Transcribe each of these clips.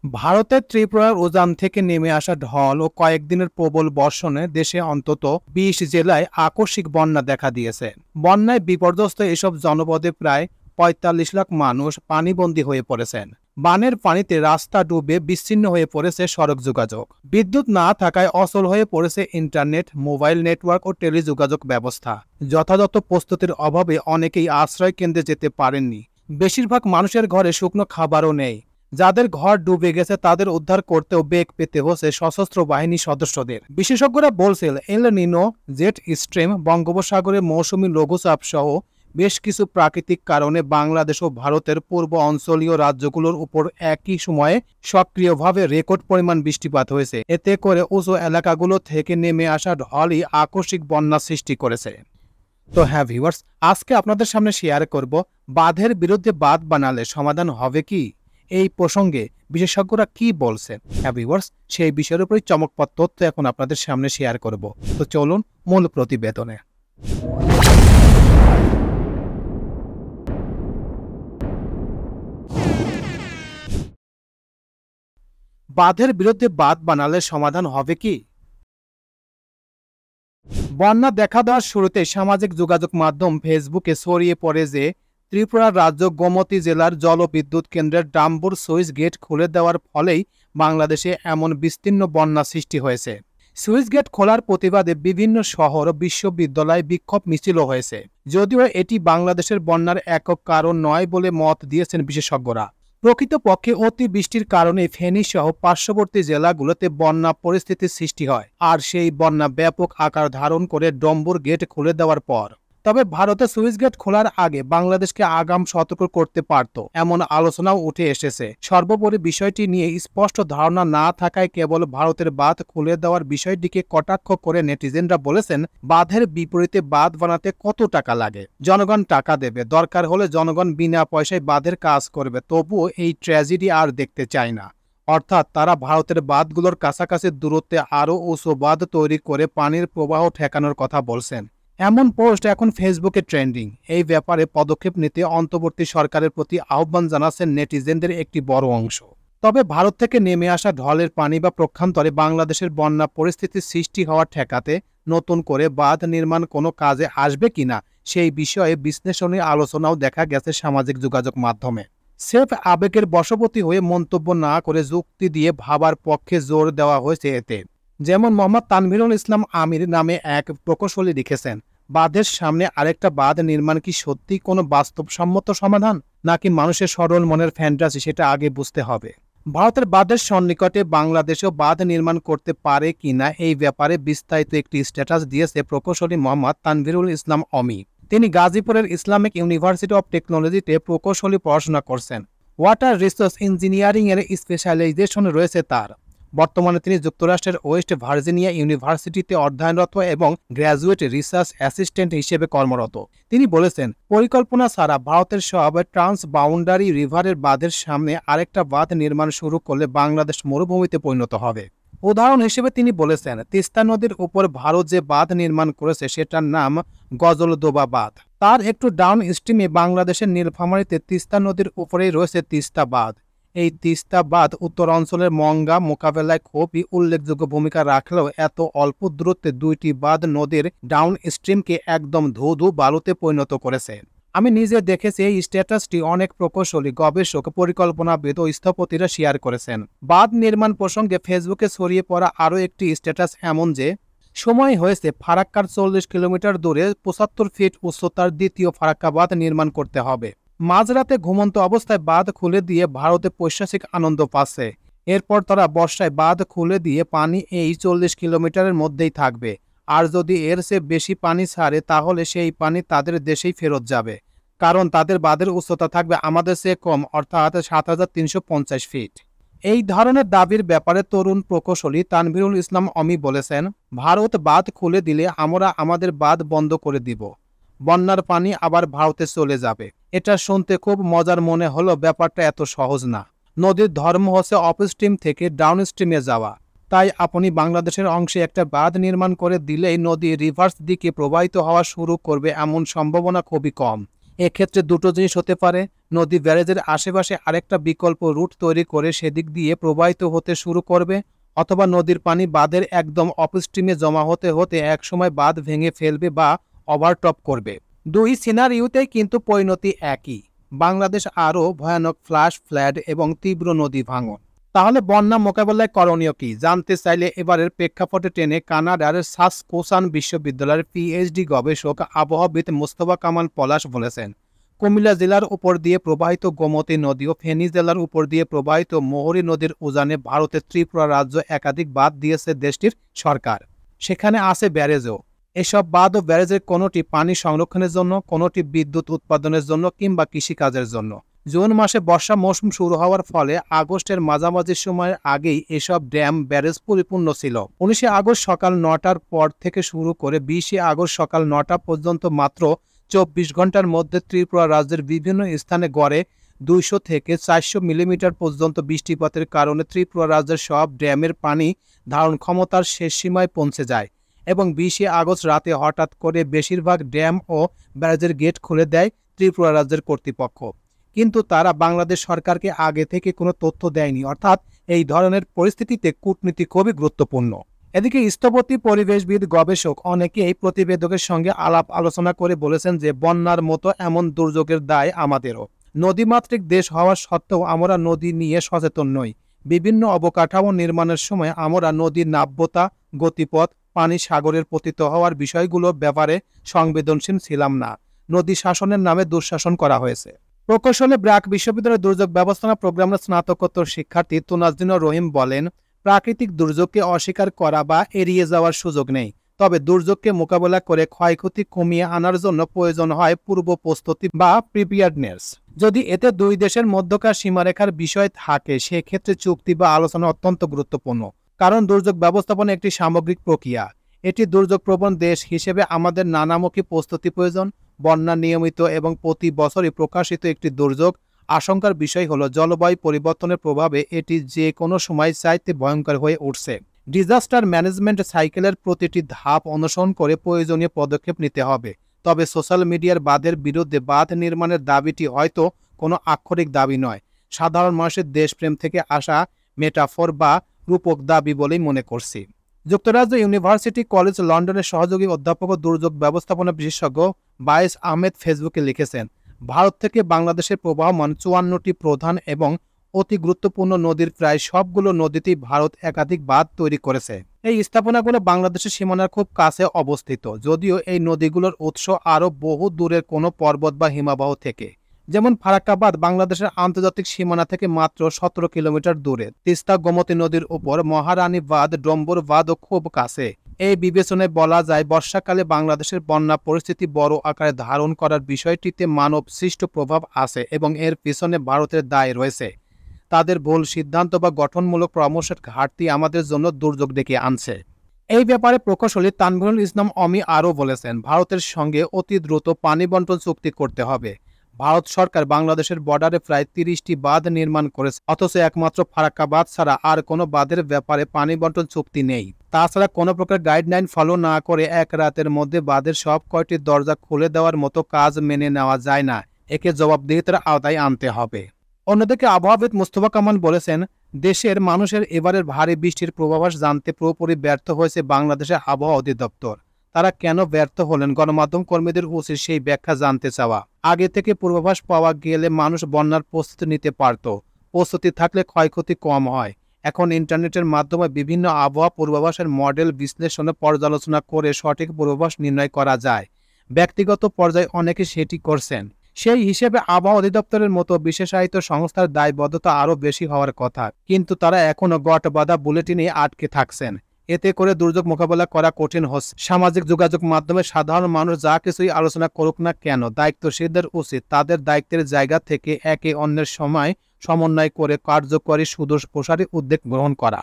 ভারতের ত্রিপুরার উজান থেকে নেমে আসা ঢল ও কয়েকদিনের প্রবল বর্ষণে দেশে অন্তত ২০ জেলায় আকস্মিক বন্যা দেখা দিয়েছে। বন্যায় বিপর্যস্ত এসব জনপদে প্রায় ৪৫ লাখ মানুষ পানিবন্দী হয়ে পড়েছেন। বানের পানিতে রাস্তা ডুবে বিচ্ছিন্ন হয়ে পড়েছে সড়ক যোগাযোগ। বিদ্যুৎ না থাকায় অচল হয়ে পড়েছে ইন্টারনেট, মোবাইল নেটওয়ার্ক ও টেলিযোগাযোগ ব্যবস্থা। যথাযথ প্রস্তুতির অভাবে অনেকেই আশ্রয় কেন্দ্রে যেতে পারেননি। বেশিরভাগ মানুষের ঘরে শুকনো খাবারও নেই। যাদের ঘর ডুবে গেছে তাদের উদ্ধার করতেও বেগ পেতে হচ্ছে সশস্ত্র বাহিনী সদস্যদের। বিশেষজ্ঞরা বলছেন, এল নিনো, জেট স্ট্রিম, বঙ্গোপসাগরে মৌসুমী লঘুচাপ সহ বেশ কিছু প্রাকৃতিক কারণে বাংলাদেশ ও ভারতের পূর্ব অঞ্চলীয় রাজ্যগুলোর উপর একই সময়ে সক্রিয়ভাবে রেকর্ড পরিমাণ বৃষ্টিপাত হয়েছে। এতে করে উঁচু এলাকাগুলো থেকে নেমে আসা ঢলই আকস্মিক বন্যা সৃষ্টি করেছে। তো হ্যাঁ ভিউয়ার্স, আজকে আপনাদের সামনে শেয়ার করব, বাঁধের বিরুদ্ধে বাঁধ বানালে সমাধান হবে কি, এই প্রসঙ্গে বিশেষজ্ঞরা কি বলছেন। হ্যাঁ ভিউয়ার্স, সেই বিষয়ের উপরই চমকপ্রদ তথ্য এখন আপনাদের সামনে শেয়ার করব। তো চলুন মূল প্রতিবেদনে। বাঁধের বিরুদ্ধে বাঁধ বানালে সমাধান হবে কি? বন্যা দেখা দেওয়ার শুরুতে সামাজিক যোগাযোগ মাধ্যম ফেসবুকে ছড়িয়ে পড়ে যে ত্রিপুরার রাজ্য গোমতী জেলার জলবিদ্যুৎ কেন্দ্রের ডাম্বুর সুইচ গেট খুলে দেওয়ার ফলেই বাংলাদেশে এমন বিস্তীর্ণ বন্যা সৃষ্টি হয়েছে। সুইচ গেট খোলার প্রতিবাদে বিভিন্ন শহর ও বিশ্ববিদ্যালয়ে বিক্ষোভ মিছিলও হয়েছে। যদিও এটি বাংলাদেশের বন্যার একক কারণ নয় বলে মত দিয়েছেন বিশেষজ্ঞরা। প্রকৃতপক্ষে অতিবৃষ্টির কারণে ফেনী সহ পার্শ্ববর্তী জেলাগুলোতে বন্যা পরিস্থিতির সৃষ্টি হয়, আর সেই বন্যা ব্যাপক আকার ধারণ করে ডম্বুর গেট খুলে দেওয়ার পর। তবে ভারতে সুইচ গেট খোলার আগে বাংলাদেশকে আগাম সতর্ক করতে পারত, এমন আলোচনাও উঠে এসেছে। সর্বোপরি বিষয়টি নিয়ে স্পষ্ট ধারণা না থাকায় কেবল ভারতের বাঁধ খুলে দেওয়ার বিষয়টিকে কটাক্ষ করে নেটিজেনরা বলেছেন, বাঁধের বিপরীতে বাঁধ বানাতে কত টাকা লাগে? জনগণ টাকা দেবে, দরকার হলে জনগণ বিনা পয়সায় বাঁধের কাজ করবে, তবুও এই ট্র্যাজেডি আর দেখতে চায় না। অর্থাৎ তারা ভারতের বাঁধগুলোর কাছাকাছি দূরত্বে আরও উঁচু বাঁধ তৈরি করে পানির প্রবাহ ঠেকানোর কথা বলছেন। এমন পোস্ট এখন ফেসবুকে ট্রেন্ডিং। এই ব্যাপারে পদক্ষেপ নিতে অন্তর্বর্তী সরকারের প্রতি আহ্বান জানাচ্ছেন নেটিজেনদের একটি বড় অংশ। তবে ভারত থেকে নেমে আসা ঢলের পানি বা প্রক্ষান্তরে বাংলাদেশের বন্যা পরিস্থিতির সৃষ্টি হওয়া ঠেকাতে নতুন করে বাঁধ নির্মাণ কোনো কাজে আসবে কিনা সেই বিষয়ে বিশ্লেষণী আলোচনাও দেখা গেছে সামাজিক যোগাযোগ মাধ্যমে। সেফ আবেগের বশবর্তী হয়ে মন্তব্য না করে যুক্তি দিয়ে ভাবার পক্ষে জোর দেওয়া হয়েছে এতে। যেমন মোহাম্মদ তানভীরুল ইসলাম আমির নামে এক প্রকৌশলী লিখেছেন, বাঁধের সামনে আরেকটা বাঁধ নির্মাণ কি সত্যি কোনো বাস্তবসম্মত সমাধান, নাকি মানুষের সরল মনের ফ্যান্টাসি, সেটা আগে বুঝতে হবে। ভারতের বাঁধের সন্নিকটে বাংলাদেশেও বাঁধ নির্মাণ করতে পারে কিনা এই ব্যাপারে বিস্তারিত একটি স্ট্যাটাস দিয়েছে প্রকৌশলী মোহাম্মদ তানভীরুল ইসলাম অমি। তিনি গাজীপুরের ইসলামিক ইউনিভার্সিটি অব টেকনোলজিতে প্রকৌশলী পড়াশোনা করছেন। ওয়াটার রিসোর্স ইঞ্জিনিয়ারিং এর স্পেশালাইজেশন রয়েছে তার। বর্তমানে তিনি যুক্তরাষ্ট্রের ওয়েস্ট ভার্জিনিয়া ইউনিভার্সিটিতে অধ্যয়নরত এবং গ্র্যাজুয়েট রিসার্চ অ্যাসিস্ট্যান্ট হিসেবে কর্মরত। তিনি বলেছেন, পরিকল্পনা ছাড়া ভারতের সব ট্রান্স বাউন্ডারি রিভারের বাঁধের সামনে আরেকটা বাঁধ নির্মাণ শুরু করলে বাংলাদেশ মরুভূমিতে পরিণত হবে। উদাহরণ হিসেবে তিনি বলেছেন, তিস্তা নদীর উপর ভারত যে বাঁধ নির্মাণ করেছে সেটার নাম গজলদোবা বাঁধ। তার একটু ডাউন স্ট্রিমে বাংলাদেশের নীলফামারীতে তিস্তা নদীর উপরেই রয়েছে তিস্তা বাঁধ। এই তিস্তা বাঁধ উত্তর অঞ্চলের মঙ্গা মোকাবেলায় খুবই উল্লেখযোগ্য ভূমিকা রাখলেও এত অল্প দূরত্বে দুইটি বাঁধ নদীর ডাউন স্ট্রিমকে একদম ধু বালুতে পরিণত করেছে। আমি নিজে দেখেছি এই স্ট্যাটাসটি অনেক প্রকৌশলী, গবেষক, পরিকল্পনাবিদ ও স্থপতিরা শেয়ার করেছেন। বাঁধ নির্মাণ প্রসঙ্গে ফেসবুকে ছড়িয়ে পড়া আরও একটি স্ট্যাটাস এমন যে, সময় হয়েছে ফারাক্কার 40 কিলোমিটার দূরে 75 ফিট উচ্চতার দ্বিতীয় ফারাক্কা বাঁধ নির্মাণ করতে হবে। মাঝরাতে ঘুমন্ত অবস্থায় বাঁধ খুলে দিয়ে ভারতে পৈশাচিক আনন্দ পাচ্ছে। এরপর তারা বর্ষায় বাঁধ খুলে দিয়ে পানি এই 40 কিলোমিটারের মধ্যেই থাকবে, আর যদি এর চেয়ে বেশি পানি ছাড়ে তাহলে সেই পানি তাদের দেশেই ফেরত যাবে, কারণ তাদের বাঁধের উচ্চতা থাকবে আমাদের চেয়ে কম, অর্থাৎ 7350 ফিট। এই ধরনের দাবির ব্যাপারে তরুণ প্রকৌশলী তানভীরুল ইসলাম অমি বলেছেন, ভারত বাঁধ খুলে দিলে আমরা আমাদের বাঁধ বন্ধ করে দিব, বন্যার পানি আবার ভারতে চলে যাবে। এটা শুনতে খুব মজার মনে হলো, ব্যাপারটা এত সহজ না। নদীর ধর্ম হচ্ছে অপস্ট্রিম থেকে ডাউন স্ট্রিমে যাওয়া। তাই আপনি বাংলাদেশের অংশে একটা বাঁধ নির্মাণ করে দিলেই নদী রিভার্স দিকে প্রবাহিত হওয়া শুরু করবে এমন সম্ভাবনা খুবই কম। এক্ষেত্রে দুটো জিনিস হতে পারে, নদী ব্যারেজের আশেপাশে আরেকটা বিকল্প রুট তৈরি করে সেদিক দিয়ে প্রবাহিত হতে শুরু করবে, অথবা নদীর পানি বাঁধের একদম অপস্ট্রিমে জমা হতে হতে একসময় বাঁধ ভেঙে ফেলবে বা ওভারটপ করবে। দুই সিনারিওতেই কিন্তু পরিণতি একই, বাংলাদেশ আরও ভয়ানক ফ্লাশ ফ্লাড এবং তীব্র নদী ভাঙন। তাহলে বন্যা মোকাবেলায় করণীয় কি জানতে চাইলে এবারের প্রেক্ষাপটে টেনে কানাডার সাসকোসান বিশ্ববিদ্যালয়ের পিএইচডি গবেষক আবহাওয়াবিদ মোস্তফা কামাল পলাশ বলেছেন, কুমিল্লা জেলার উপর দিয়ে প্রবাহিত গোমতী নদী ও ফেনী জেলার উপর দিয়ে প্রবাহিত মোহরী নদীর উজানে ভারতের ত্রিপুরা রাজ্য একাধিক বাঁধ দিয়েছে দেশটির সরকার। সেখানে আছে ব্যারেজও। এসব বাঁধ ও ব্যারেজের কোনোটি পানি সংরক্ষণের জন্য, কোনোটি বিদ্যুৎ উৎপাদনের জন্য কিংবা কৃষিকাজের জন্য। জুন মাসে বর্ষা মৌসুম শুরু হওয়ার ফলে আগস্টের মাঝামাঝি সময়ের আগেই এসব ড্যাম ব্যারেজ পরিপূর্ণ ছিল। 19 আগস্ট সকাল 9টার পর থেকে শুরু করে 20 আগস্ট সকাল 9টা পর্যন্ত মাত্র 24 ঘন্টার মধ্যে ত্রিপুরা রাজ্যের বিভিন্ন স্থানে গড়ে 200 থেকে 400 মিলিমিটার পর্যন্ত বৃষ্টিপাতের কারণে ত্রিপুরা রাজ্যের সব ড্যামের পানি ধারণ ক্ষমতার শেষ সীমায় পৌঁছে যায় এবং 20 আগস্ট রাতে হঠাৎ করে বেশিরভাগ ড্যাম ও ব্যারেজের গেট খুলে দেয় ত্রিপুরা রাজ্যের কর্তৃপক্ষ। কিন্তু তারা বাংলাদেশ সরকারকে আগে থেকে কোনো তথ্য দেয়নি, অর্থাৎ এই ধরনের পরিস্থিতিতে কূটনীতি খুবই গুরুত্বপূর্ণ। এদিকে স্থপতি, পরিবেশবিদ, গবেষক অনেকেই প্রতিবেদকের সঙ্গে আলাপ আলোচনা করে বলেছেন যে বন্যার মতো এমন দুর্যোগের দায় আমাদেরও। নদীমাতৃক দেশ হওয়া সত্ত্বেও আমরা নদী নিয়ে সচেতন নই। বিভিন্ন অবকাঠামো নির্মাণের সময় আমরা নদীর নাব্যতা, গতিপথ, পানি সাগরের পতিত হওয়ার বিষয়গুলো ব্যাপারে সংবেদনশীল ছিলাম না। নদী শাসনের নামে দুঃশাসন করা হয়েছে। প্রকৌশলে ব্র্যাক বিশ্ববিদ্যালয়ের দুর্যোগ ব্যবস্থাপনা প্রোগ্রামের স্নাতকোত্তর শিক্ষার্থী তুনাজদিনুর রহিম বলেন, প্রাকৃতিক দুর্যোগকে অস্বীকার করা বা এড়িয়ে যাওয়ার সুযোগ নেই, তবে দুর্যোগকে মোকাবেলা করে ক্ষয়ক্ষতি কমিয়ে আনার জন্য প্রয়োজন হয় পূর্ব প্রস্তুতি বা প্রিপেয়ার্ডনেস। যদি এতে দুই দেশের মধ্যকার সীমারেখার বিষয় থাকে সেক্ষেত্রে চুক্তি বা আলোচনা অত্যন্ত গুরুত্বপূর্ণ, কারণ দুর্যোগ ব্যবস্থাপনা একটি সামগ্রিক প্রক্রিয়া। এটি দুর্যোগপ্রবণ দেশ হিসেবে আমাদের নানামুখী প্রস্তুতি প্রয়োজন। বন্যা নিয়মিত এবং প্রতি বছরই প্রকাশিত একটি দুর্যোগ। আশঙ্কার বিষয় হলো জলবায়ু পরিবর্তনের প্রভাবে এটি যে কোনো সময় চাইতে ভয়ঙ্কর হয়ে উঠছে। ডিজাস্টার ম্যানেজমেন্ট সাইকেলের প্রতিটি ধাপ অনুসরণ করে প্রয়োজনীয় পদক্ষেপ নিতে হবে। তবে সোশ্যাল মিডিয়ার বাঁধের বিরুদ্ধে বাঁধ নির্মাণের দাবিটি হয়তো কোনো আক্ষরিক দাবি নয়, সাধারণ মানুষের দেশপ্রেম থেকে আসা মেটাফোর বা রূপক দাবি বলেই মনে করছি। যুক্তরাজ্য ইউনিভার্সিটি কলেজ লন্ডনের সহযোগী অধ্যাপক ও দুর্যোগ ব্যবস্থাপনা বিশেষজ্ঞ বায়েস আহমেদ ফেসবুকে লিখেছেন, ভারত থেকে বাংলাদেশের প্রবাহমান 54টি প্রধান এবং অতি গুরুত্বপূর্ণ নদীর প্রায় সবগুলো নদীতেই ভারত একাধিক বাঁধ তৈরি করেছে। এই স্থাপনাগুলো বাংলাদেশের সীমানার খুব কাছে অবস্থিত, যদিও এই নদীগুলোর উৎস আরও বহু দূরের কোনো পর্বত বা হিমবাহ থেকে। যেমন ফারাক্কা বাঁধ বাংলাদেশের আন্তর্জাতিক সীমানা থেকে মাত্র 17 কিলোমিটার দূরে। তিস্তা গোমতী নদীর উপর মহারানী বাঁধ, ডম্বুর বাঁধও খুব কাছে। এই বিবেচনায় বলা যায় বর্ষাকালে বাংলাদেশের বন্যা পরিস্থিতি বড় আকারে ধারণ করার বিষয়টিতে মানব সৃষ্ট প্রভাব আছে এবং এর পিছনে ভারতের দায় রয়েছে। তাদের ভুল সিদ্ধান্ত বা গঠনমূলক পরামর্শের ঘাটতি আমাদের জন্য দুর্যোগ ডেকে আনছে। এই ব্যাপারে প্রকৌশলী তানভীরুল ইসলাম অমি আরও বলেছেন, ভারতের সঙ্গে অতি দ্রুত পানি বন্টন চুক্তি করতে হবে। ভারত সরকার বাংলাদেশের বর্ডারে প্রায় 30টি বাঁধ নির্মাণ করেছে, অথচ একমাত্র ফারাক্কা বাঁধ ছাড়া আর কোনো বাঁধের ব্যাপারে পানি বন্টন চুক্তি নেই। তাছাড়া কোনো প্রকার গাইডলাইন ফলো না করে এক রাতের মধ্যে বাঁধের সব কয়টি দরজা খুলে দেওয়ার মতো কাজ মেনে নেওয়া যায় না। একে জবাবদিহিতার আওতায় আনতে হবে। অন্যদিকে আবহাওয়াবিদ মোস্তফা কামাল বলেছেন, দেশের মানুষের এবারের ভারী বৃষ্টির পূর্বাভাস জানতে পুরোপুরি ব্যর্থ হয়েছে বাংলাদেশের আবহাওয়া অধিদপ্তর। তারা কেন ব্যর্থ হলেন, গণমাধ্যম কর্মীদের উচিত সেই ব্যাখ্যা জানতে চাওয়া। আগে থেকে পূর্বাভাস পাওয়া গেলে মানুষ বন্যার প্রস্তুতি নিতে পারত। প্রস্তুতি থাকলে ক্ষয়ক্ষতি কম হয়। এখন ইন্টারনেটের মাধ্যমে বিভিন্ন আবহাওয়া পূর্বাভাসের মডেল বিশ্লেষণে পর্যালোচনা করে সঠিক পূর্বাভাস নির্ণয় করা যায়। ব্যক্তিগত পর্যায়ে অনেকে সেটি করছেন। সেই হিসেবে আবহাওয়া অধিদপ্তরের মতো বিশেষায়িত সংস্থার দায়বদ্ধতা আরও বেশি হওয়ার কথা, কিন্তু তারা এখনও গটবাধা বুলেটিনে আটকে থাকছেন। এতে করে দুর্যোগ মোকাবেলা করা কঠিন হচ্ছে। সামাজিক যোগাযোগ মাধ্যমে সাধারণ মানুষ যা কিছুই আলোচনা করুক না কেন, দায়িত্বশীলদের উচিত তাদের দায়িত্বের জায়গা থেকে একে অন্যের সময় সমন্বয় করে কার্যকরী সুদূরপ্রসারী উদ্যোগ গ্রহণ করা।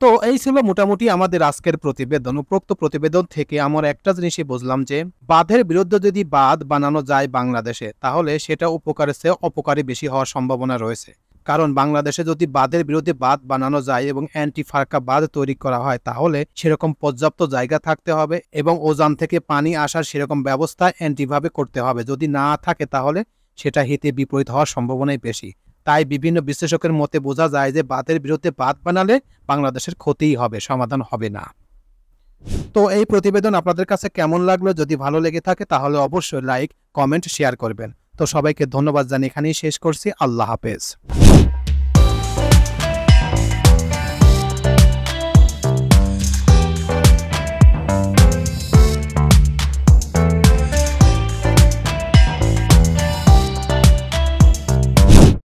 তো এই ছিল মোটামুটি আমাদের আজকের প্রতিবেদন। উপরোক্ত প্রতিবেদন থেকে আমরা একটা জিনিসই বুঝলাম যে বাঁধের বিরুদ্ধে যদি বাঁধ বানানো যায় বাংলাদেশে, তাহলে সেটা উপকারের চেয়ে অপকারী বেশি হওয়ার সম্ভাবনা রয়েছে। কারণ বাংলাদেশে যদি বাঁধের বিরুদ্ধে বাঁধ বানানো যায় এবং অ্যান্টি ফারকা বাঁধ তৈরি করা হয়, তাহলে সেরকম পর্যাপ্ত জায়গা থাকতে হবে এবং ওজান থেকে পানি আসার সেরকম ব্যবস্থা অ্যান্টিভাবে করতে হবে। যদি না থাকে তাহলে সেটা হিতে বিপরীত হওয়ার সম্ভাবনাই বেশি। তাই বিভিন্ন বিশ্লেষকের মতে বোঝা যায় যে বাঁধের বিরুদ্ধে বাঁধ বানালে বাংলাদেশের ক্ষতিই হবে, সমাধান হবে না। তো এই প্রতিবেদন আপনাদের কাছে কেমন লাগলো? যদি ভালো লেগে থাকে তাহলে অবশ্যই লাইক, কমেন্ট, শেয়ার করবেন। তো সবাইকে ধন্যবাদ জানিয়ে এখানেই শেষ করছি। আল্লাহ হাফেজ।